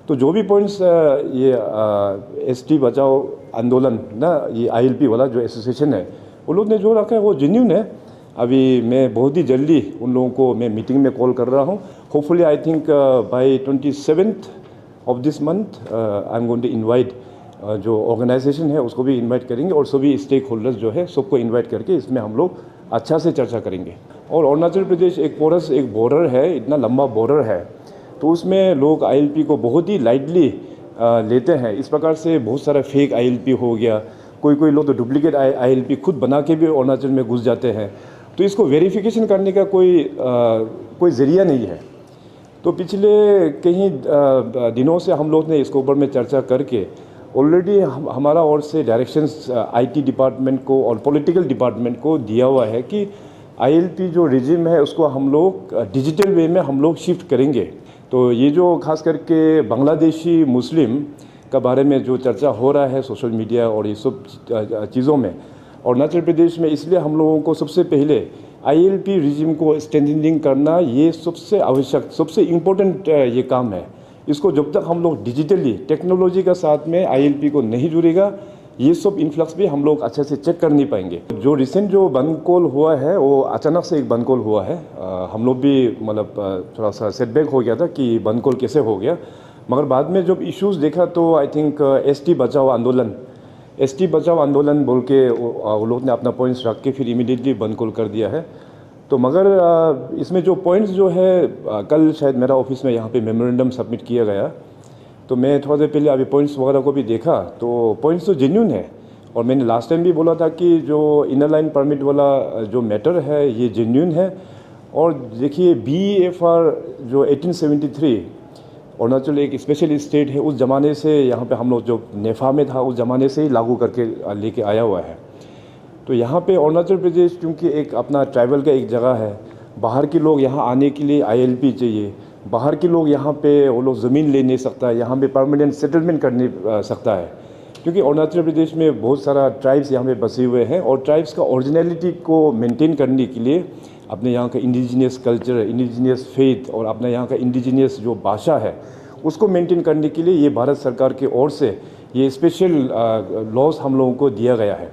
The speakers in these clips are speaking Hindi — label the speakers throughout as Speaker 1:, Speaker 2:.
Speaker 1: तो जो भी पॉइंट्स ये एसटी बचाओ आंदोलन ना, ये आईएलपी वाला जो एसोसिएशन है वो लोग ने जो रखा है वो जेन्युइन है। अभी मैं बहुत ही जल्दी उन लोगों को मैं मीटिंग में कॉल कर रहा हूँ। Hopefully I think by 27th of this month I am going to invite जो ऑर्गेनाइजेशन है उसको भी इनवाइट करेंगे और सभी स्टेक होल्डर्स जो है सबको इनवाइट करके इसमें हम लोग अच्छा से चर्चा करेंगे। और अरुणाचल प्रदेश एक पोरस एक बॉर्डर है, इतना लंबा बॉर्डर है, तो उसमें लोग आईएलपी को बहुत ही लाइटली लेते हैं। इस प्रकार से बहुत सारा फेक आईएलपी हो गया, कोई लोग तो डुप्लीकेट आईएलपी खुद बना के भी अरुणाचल में घुस जाते हैं। तो इसको वेरिफिकेशन करने का कोई ज़रिया नहीं है। तो पिछले कई दिनों से हम लोग ने इसके ऊपर में चर्चा करके ऑलरेडी हमारा ओर से डायरेक्शंस आईटी डिपार्टमेंट को और पॉलिटिकल डिपार्टमेंट को दिया हुआ है कि आईएलपी जो रिजिम है उसको हम लोग डिजिटल वे में हम लोग शिफ्ट करेंगे। तो ये जो खास करके बांग्लादेशी मुस्लिम का बारे में जो चर्चा हो रहा है सोशल मीडिया और ये सब चीज़ों में, अरुणाचल प्रदेश में इसलिए हम लोगों को सबसे पहले आईएलपी रिजिम को स्ट्रेंथनिंग करना ये सबसे आवश्यक, सबसे इम्पोर्टेंट ये काम है। इसको जब तक हम लोग डिजिटली टेक्नोलॉजी का साथ में आईएलपी को नहीं जुड़ेगा, ये सब इन्फ्लक्स भी हम लोग अच्छे से चेक कर नहीं पाएंगे। जो रिसेंट जो बंद कॉल हुआ है वो अचानक से एक बंद कॉल हुआ है। हम लोग भी मतलब थोड़ा सा सेटबैक हो गया था कि बंद कॉल कैसे हो गया, मगर बाद में जब इश्यूज़ देखा तो आई थिंक एसटी बचाओ आंदोलन बोल के वो लोग ने अपना पॉइंट्स रख के फिर इमीडिएटली बंद कॉल कर दिया है। तो मगर इसमें जो पॉइंट्स जो है कल शायद मेरा ऑफिस में यहाँ पे मेमोरेंडम सबमिट किया गया, तो मैं थोड़ा देर पहले अभी पॉइंट्स वगैरह को भी देखा तो पॉइंट्स तो जेन्युइन है। और मैंने लास्ट टाइम भी बोला था कि जो इनर लाइन परमिट वाला जो मैटर है ये जेन्युइन है। और देखिए BEFR जो 1873 अरुणाचल एक स्पेशल स्टेट है, उस ज़माने से यहाँ पे हम लोग जो नेफा में था उस ज़माने से ही लागू करके लेके आया हुआ है। तो यहाँ पे अरुणाचल प्रदेश क्योंकि एक अपना ट्राइबल का एक जगह है, बाहर के लोग यहाँ आने के लिए आईएलपी चाहिए, बाहर के लोग यहाँ पे वो लोग ज़मीन ले नहीं सकता, यहाँ पे परमानेंट सेटलमेंट कर नहीं सकता है, क्योंकि अरुणाचल प्रदेश में बहुत सारा ट्राइब्स यहाँ पे बसे हुए हैं। और ट्राइब्स का ओरिजिनलिटी को मेंटेन करने के लिए अपने यहाँ का इंडिजीनियस कल्चर, इंडिजीनियस फेथ और अपने यहाँ का इंडिजीनियस जो भाषा है उसको मेंटेन करने के लिए ये भारत सरकार की ओर से ये स्पेशल लॉज हम लोगों को दिया गया है।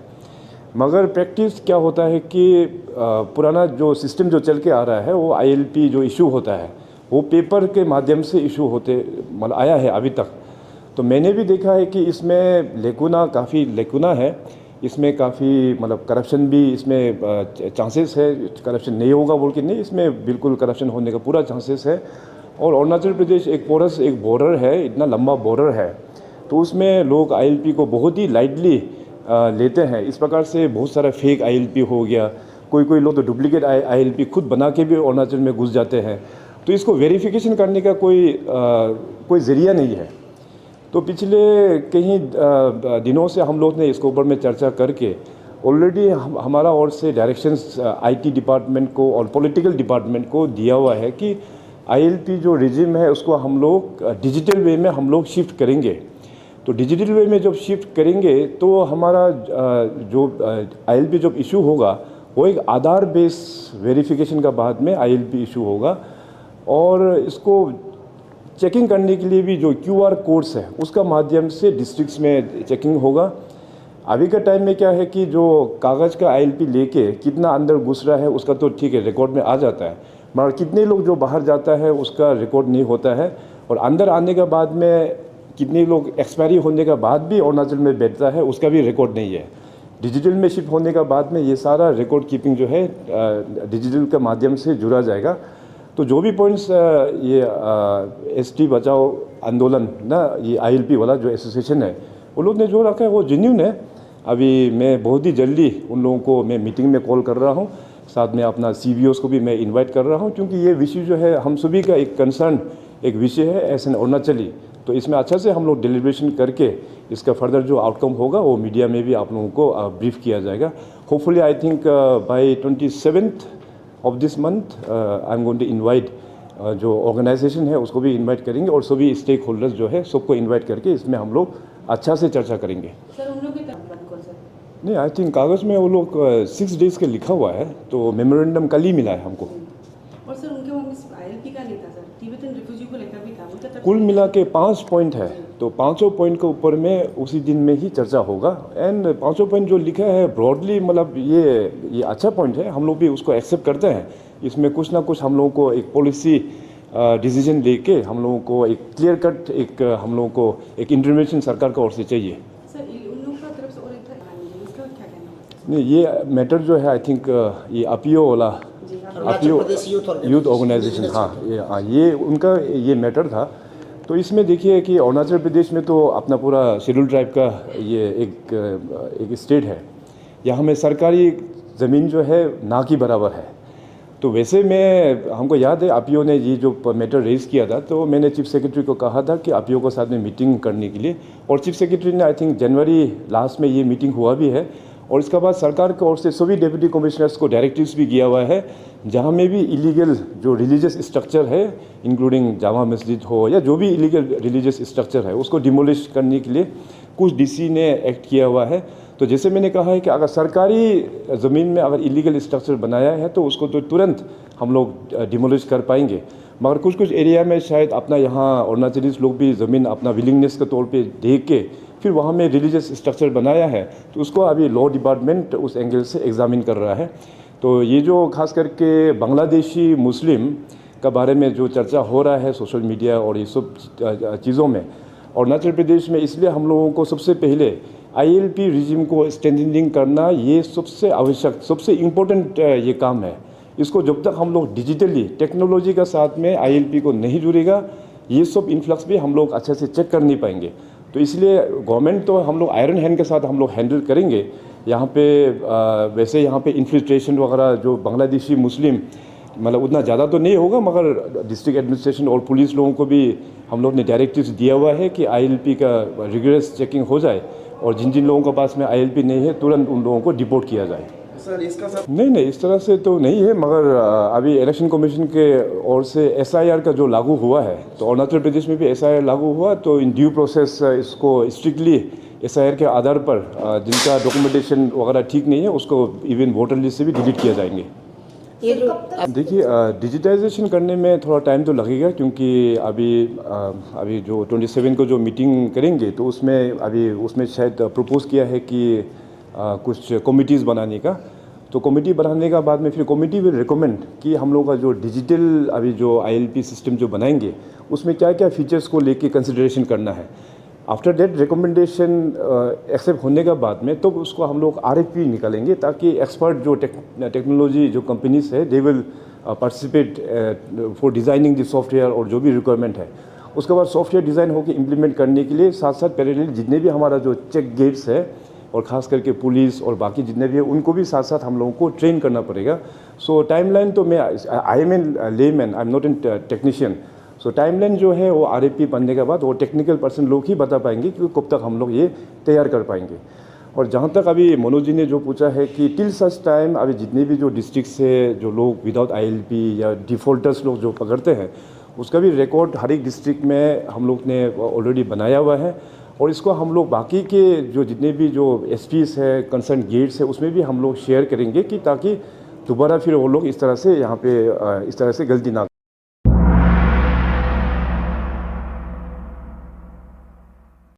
Speaker 1: मगर प्रैक्टिस क्या होता है कि पुराना जो सिस्टम जो चल के आ रहा है वो आईएलपी जो इशू होता है वो पेपर के माध्यम से इशू होते मतलब आया है अभी तक। तो मैंने भी देखा है कि इसमें काफ़ी लेकुना है, इसमें काफ़ी मतलब करप्शन भी इसमें चांसेस है। करप्शन नहीं होगा बोल के नहीं, इसमें बिल्कुल करप्शन होने का पूरा चांसेस है। और अरुणाचल प्रदेश एक पोरस एक बॉर्डर है, इतना लंबा बॉर्डर है, तो उसमें लोग आईएलपी को बहुत ही लाइटली लेते हैं। इस प्रकार से बहुत सारा फेक आईएलपी हो गया, कोई लोग तो डुप्लीकेट आईएलपी खुद बना के भी अरुणाचल में घुस जाते हैं। तो इसको वेरिफिकेशन करने का कोई ज़रिया नहीं है। तो पिछले कई दिनों से हम लोग ने इसके ऊपर में चर्चा करके ऑलरेडी हमारा ओर से डायरेक्शंस आईटी डिपार्टमेंट को और पॉलिटिकल डिपार्टमेंट को दिया हुआ है कि आईएलपी जो रिजिम है उसको हम लोग डिजिटल वे में हम लोग शिफ्ट करेंगे। तो डिजिटल वे में जब शिफ्ट करेंगे तो हमारा जो आईएलपी जब इशू होगा वो एक आधार बेस वेरिफिकेशन का बाद में आईएलपी इशू होगा। और इसको चेकिंग करने के लिए भी जो QR कोड्स है उसका माध्यम से डिस्ट्रिक्ट्स में चेकिंग होगा। अभी का टाइम में क्या है कि जो कागज़ का आईएलपी लेके कितना अंदर घुस रहा है उसका तो ठीक है रिकॉर्ड में आ जाता है, मगर कितने लोग जो बाहर जाता है उसका रिकॉर्ड नहीं होता है। और अंदर आने के बाद में कितने लोग एक्सपायरी होने के बाद भी अरुणाचल में बैठता है उसका भी रिकॉर्ड नहीं है। डिजिटल में शिफ्ट होने के बाद में ये सारा रिकॉर्ड कीपिंग जो है डिजिटल के माध्यम से जुड़ा जाएगा। तो जो भी पॉइंट्स ये एसटी बचाओ आंदोलन ना, ये आईएलपी वाला जो एसोसिएशन है वो लोग ने जो रखा है वो जेन्युइन है। अभी मैं बहुत ही जल्दी उन लोगों को मैं मीटिंग में कॉल कर रहा हूँ, साथ में अपना CBOs को भी मैं इनवाइट कर रहा हूँ, क्योंकि ये विषय जो है हम सभी का एक कंसर्न एक विषय है एज एन अरुणाचली। तो इसमें अच्छा से हम लोग डिलीब्रेशन करके इसका फर्दर जो आउटकम होगा वो मीडिया में भी आप लोगों को ब्रीफ किया जाएगा। Hopefully I think by 27th of this month I am going to invite जो ऑर्गेनाइजेशन है उसको भी इनवाइट करेंगे और सभी स्टेक होल्डर्स जो है सबको इनवाइट करके इसमें हम लोग अच्छा से चर्चा करेंगे।
Speaker 2: सर उन लोग की सर
Speaker 1: नहीं, आई थिंक कागज़ में वो लोग 6 days के लिखा हुआ है, तो मेमोरेंडम कल ही मिला है हमको।
Speaker 2: और सर उनके वहाँ में ILP का नहीं था सर, तिब्बतन रिफ्यूजी को लेकर भी था उनका तरफ
Speaker 1: कुल मिला के 5 पॉइंट है, तो पाँचों पॉइंट के ऊपर में उसी दिन में ही चर्चा होगा। एंड पाँचों पॉइंट जो लिखा है ब्रॉडली मतलब ये अच्छा पॉइंट है, हम लोग भी उसको एक्सेप्ट करते हैं। इसमें कुछ ना कुछ हम लोगों को एक पॉलिसी डिसीजन लेके हम लोगों को एक क्लियर कट एक हम लोगों को एक इंटरवेंशन सरकार की ओर से चाहिए।
Speaker 2: सर उन लोगों का तरफ से और एक था, इसका क्या कहना है?
Speaker 1: नहीं, ये मैटर जो है आई थिंक ये अपीओ वाला अपीओ यूथ ऑर्गेनाइजेशन, हाँ ये उनका ये मैटर था। तो इसमें देखिए कि अरुणाचल प्रदेश में तो अपना पूरा शेड्यूल ट्राइब का ये एक स्टेट है, यहाँ में सरकारी ज़मीन जो है ना की बराबर है। तो वैसे मैं हमको याद है अपीओ ने ये जो मैटर रेज़ किया था, तो मैंने चीफ सेक्रेटरी को कहा था कि अपीओ के साथ में मीटिंग करने के लिए, और चीफ सेक्रेटरी ने आई थिंक जनवरी लास्ट में ये मीटिंग हुआ भी है। और इसके बाद सरकार की ओर से सभी डिप्टी कमिश्नर्स को डायरेक्टिव्स भी किया हुआ है, जहाँ में भी इलीगल जो रिलीजियस स्ट्रक्चर है इंक्लूडिंग जामा मस्जिद हो या जो भी इलीगल रिलीजियस स्ट्रक्चर है उसको डिमोलिश करने के लिए कुछ डीसी ने एक्ट किया हुआ है। तो जैसे मैंने कहा है कि अगर सरकारी ज़मीन में अगर इलीगल स्ट्रक्चर बनाया है तो उसको तो तुरंत हम लोग डिमोलिश कर पाएंगे, मगर कुछ कुछ एरिया में शायद अपना यहाँ अरुणाचलीज लोग भी ज़मीन अपना विलिंगनेस के तौर पे देख के फिर वहाँ में रिलीजियस स्ट्रक्चर बनाया है, तो उसको अभी लॉ डिपार्टमेंट उस एंगल से एग्जामिन कर रहा है। तो ये जो खास करके बांग्लादेशी मुस्लिम का बारे में जो चर्चा हो रहा है सोशल मीडिया और ये सब चीज़ों में अरुणाचल प्रदेश में, इसलिए हम लोगों को सबसे पहले ILP रिजिम को स्ट्रेंथनिंग करना ये सबसे आवश्यक सबसे इम्पोर्टेंट ये काम है। इसको जब तक हम लोग डिजिटली टेक्नोलॉजी के साथ में ILP को नहीं जुड़ेगा, ये सब इन्फ्लक्स भी हम लोग अच्छे से चेक कर नहीं पाएंगे। तो इसलिए गवर्नमेंट तो हम लोग आयरन हैंड के साथ हम लोग हैंडल करेंगे। यहाँ पे वैसे यहाँ पे इन्फिल्ट्रेशन वगैरह जो बांग्लादेशी मुस्लिम मतलब उतना ज़्यादा तो नहीं होगा, मगर डिस्ट्रिक्ट एडमिनिस्ट्रेशन और पुलिस लोगों को भी हम लोग ने डायरेक्टिव्स दिया हुआ है कि ILP का रिगरस चेकिंग हो जाए और जिन जिन लोगों के पास में ILP नहीं है तुरंत उन लोगों को डिपोर्ट किया जाए।
Speaker 3: सर इसका सब
Speaker 1: नहीं इस तरह से तो नहीं है, मगर अभी इलेक्शन कमीशन के ओर से SIR का जो लागू हुआ है, तो अरुणाचल प्रदेश में भी SIR लागू हुआ, तो इन ड्यू प्रोसेस इसको स्ट्रिक्टली SIR के आधार पर जिनका डॉक्यूमेंटेशन वगैरह ठीक नहीं है उसको इवन वोटर लिस्ट से भी डिलीट किया जाएंगे।
Speaker 4: ये जो
Speaker 1: देखिए डिजिटाइजेशन करने में थोड़ा टाइम तो लगेगा, क्योंकि अभी जो 27 को जो मीटिंग करेंगे तो उसमें शायद प्रपोज़ किया है कि कुछ कमिटीज़ बनाने का। तो कमेटी बनाने का बाद में फिर कमेटी विल रिकमेंड कि हम लोग का जो डिजिटल अभी जो ILP सिस्टम जो बनाएंगे उसमें क्या क्या फीचर्स को लेके कंसिडरेशन करना है। आफ्टर दैट रिकमेंडेशन एक्सेप्ट होने के बाद में तो उसको हम लोग RFP निकालेंगे, ताकि एक्सपर्ट जो टेक्नोलॉजी जो कंपनीज है they will participate for designing the software और जो भी रिक्वायरमेंट है। उसके बाद सॉफ्टवेयर डिज़ाइन होकर इम्प्लीमेंट करने के लिए साथ साथ पैरेलल जितने भी हमारा जो चेक गेट्स है और ख़ास करके पुलिस और बाकी जितने भी है उनको भी साथ साथ हम लोगों को ट्रेन करना पड़ेगा। सो टाइमलाइन तो I am an layman, I am not an technician. So timeline जो है वो RFP बनने के बाद वो टेक्निकल पर्सन लोग ही बता पाएंगे कि कब तक हम लोग ये तैयार कर पाएंगे। और जहाँ तक अभी मनोज जी ने जो पूछा है कि टिल सच टाइम अभी जितने भी जो डिस्ट्रिक्ट से जो लोग विदाउट ILP या डिफ़ॉल्टर्स लोग जो पकड़ते हैं उसका भी रिकॉर्ड हर एक डिस्ट्रिक्ट में हम लोग ने ऑलरेडी बनाया हुआ है। और इसको हम लोग बाकी के जो जितने भी जो SPs है कंसर्न गेट्स है उसमें भी हम लोग शेयर करेंगे कि ताकि दोबारा फिर वो लोग इस तरह से यहाँ पे इस तरह से गलती ना